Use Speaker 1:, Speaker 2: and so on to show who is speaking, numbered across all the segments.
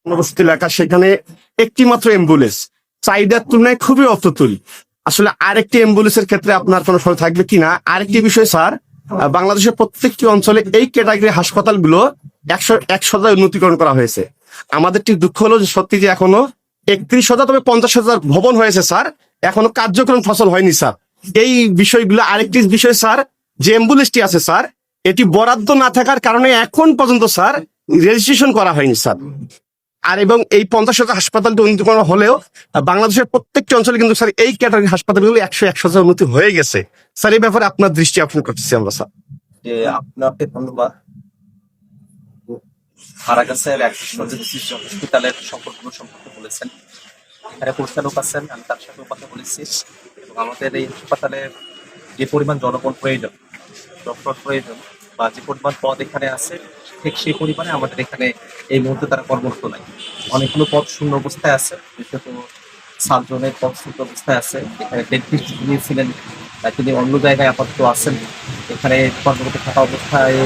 Speaker 1: জনবসতি এলাকা, সেখানে একটি মাত্র অ্যাম্বুলেন্স, চাহিদার তুলনায় খুবই অপ্রতুল। আসলে আরেকটি অ্যাম্বুলেন্সের ক্ষেত্রে আপনার কোনো সময় থাকবে কিনা? আরেকটি বিষয় স্যার, বাংলাদেশের প্রত্যেকটি অঞ্চলে এই ক্যাটাগরি হাসপাতালগুলো 100 উন্নতিকরণ করা হয়েছে। আমাদের ঠিক দুঃখ হলো যে সত্যি যে এখনো 31,000 তবে 50,000 ভবন হয়েছে স্যার, এখনো কার্যক্রম ফসল হয়নি স্যার। এই বিষয়গুলো। আরেকটি বিষয় স্যার, যে অ্যাম্বুলেন্সটি আছে স্যার, এটি বরাদ্দ না থাকার কারণে এখন পর্যন্ত স্যার রেজিস্ট্রেশন করা হয়নি স্যার। আর এবং এই 50,000 হাসপাতালটি উন্নতিকরণ হলেও বাংলাদেশের প্রত্যেকটি অঞ্চলে কিন্তু স্যার এই ক্যাটাগরি হাসপাতালগুলো 100 উন্নতি হয়ে গেছে স্যার। এই ব্যাপারে আপনার দৃষ্টি আকর্ষণ করতেছি আমরা স্যার।
Speaker 2: আপনাকে ধন্যবাদ। কারাগাছের হসপিটালের সম্পর্কে বলেছেন। এখানে পরিচালক আছেন, আমি তার সাথেও কথা বলেছি। এবং আমাদের এই হাসপাতালে যে পরিমাণ জনবল প্রয়োজন, ডক্টর প্রয়োজন, বা যে পরিমাণ পদ এখানে আছে, ঠিক সেই পরিমাণে আমাদের এখানে এই মুহূর্তে তারা কর্মরত নাই। অনেকগুলো পদ শূন্য অবস্থায় আছে, বিশেষত সার্জনের পদ শূন্য অবস্থায় আছে। এখানে ডেন্টিস্ট যিনি ছিলেন তিনি অন্য জায়গায় আপাতত আছেন। এখানে কর্মরত থাকা অবস্থায়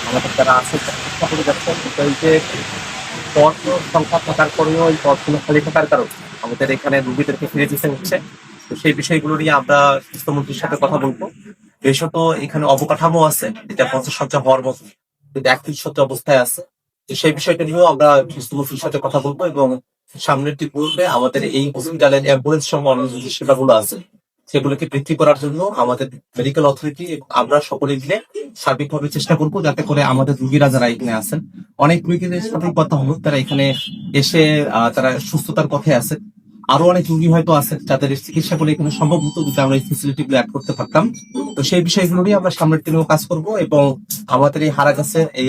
Speaker 2: আমাদের যারা আছে চেষ্টা করে যাচ্ছেন, কিন্তু এই যে পদ সংখ্যা থাকার পরেও এই পদগুলো খালি থাকার কারণে আমাদের এখানে রোগীদেরকে ফিরে যেতে হচ্ছে। তো সেই বিষয়গুলো নিয়ে আমরা স্বাস্থ্যমন্ত্রীর সাথে কথা বলবো। বিশেষত এখানে অবকাঠামো আছে যেটা 50 শয্যা হওয়ার মতো, কিন্তু 31 শয্যা অবস্থায় আছে। তো সেই বিষয়টা নিয়েও আমরা স্বাস্থ্যমন্ত্রীর সাথে কথা বলবো, এবং সামনের দিক বলবে আমাদের এই হসপিটালের অ্যাম্বুলেন্স সহ অন্যান্য যে সেবাগুলো আছে সেগুলোকে বৃদ্ধি করার জন্য আমাদের মেডিকেল অথরিটি আমরা সকলে মিলে সার্বিকভাবে চেষ্টা করবো, যাতে করে আমাদের রুগীরা যারা এখানে আছেন, অনেক রুগীদের সাথে কথা হলো, তারা এখানে এসে তারা সুস্থতার পথে আছে। আরো অনেক রুগী হয়তো আছে যাদের চিকিৎসা করে এখানে সম্ভব হতো যদি আমরা এই ফেসিলিটি গুলো অ্যাড করতে পারতাম। তো সেই বিষয়গুলো নিয়ে আমরা সামনের দিনেও কাজ করব, এবং আমাদের এই হারাগাছের এই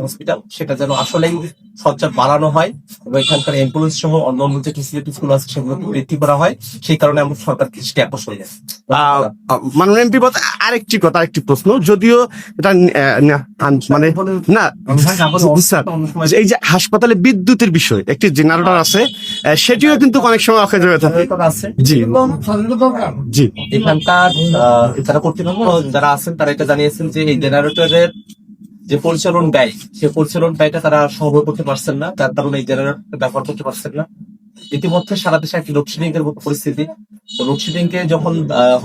Speaker 2: হসপিটাল সেটা যেন আসলেই শয্যা বাড়ানো হয়, এবং এখানকার অ্যাম্বুলেন্স সহ অন্যান্য যে ফেসিলিটিস গুলো আছে সেগুলোকে বৃদ্ধি করা হয়। সেই কারণে আমরা সরকার দৃষ্টি আকর্ষণ করি।
Speaker 1: মাননীয় এমপি আরেকটি প্রশ্ন, যদিও এটা মানে না স্যার, এই যে হাসপাতালে বিদ্যুতের বিষয়, একটি জেনারেটর আছে, সেটিও কিন্তু অনেক সময় অকেজ হয়ে থাকে। জি জি,
Speaker 2: এখানকার যারা কর্তৃপক্ষ যারা আছেন তারা এটা জানিয়েছেন যে এই জেনারেটরের যে পরিচালন ব্যয়, সে পরিচালন ব্যয়টা তারা সহ্য করতে পারছেন না, তার কারণে এই জেনারেটর ব্যবহার করতে পারছেন না। ইতিমধ্যে সারা দেশে একটি লোডশেডিং এর মতো পরিস্থিতি। লোডশেডিং কে যখন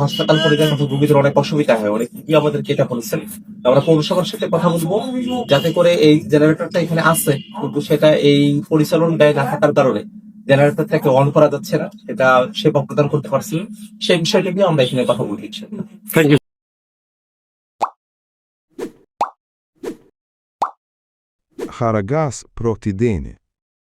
Speaker 2: হাসপাতাল পড়ে যায় তখন রোগীদের অনেক অসুবিধা হয়। অনেক রোগী আমাদেরকে এটা বলেছেন। আমরা পৌরসভার সাথে কথা বলবো, যাতে করে এই জেনারেটরটা এখানে আছে কিন্তু সেটা এই পরিচালন ব্যয় না থাকার কারণে জেনারেটরটাকে অন করা যাচ্ছে না, সেটা সেবা প্রদান করতে পারছি না। সেই বিষয়টা নিয়ে আমরা এখানে কথা বলছি।
Speaker 1: Thank you.
Speaker 3: Haragas protidene.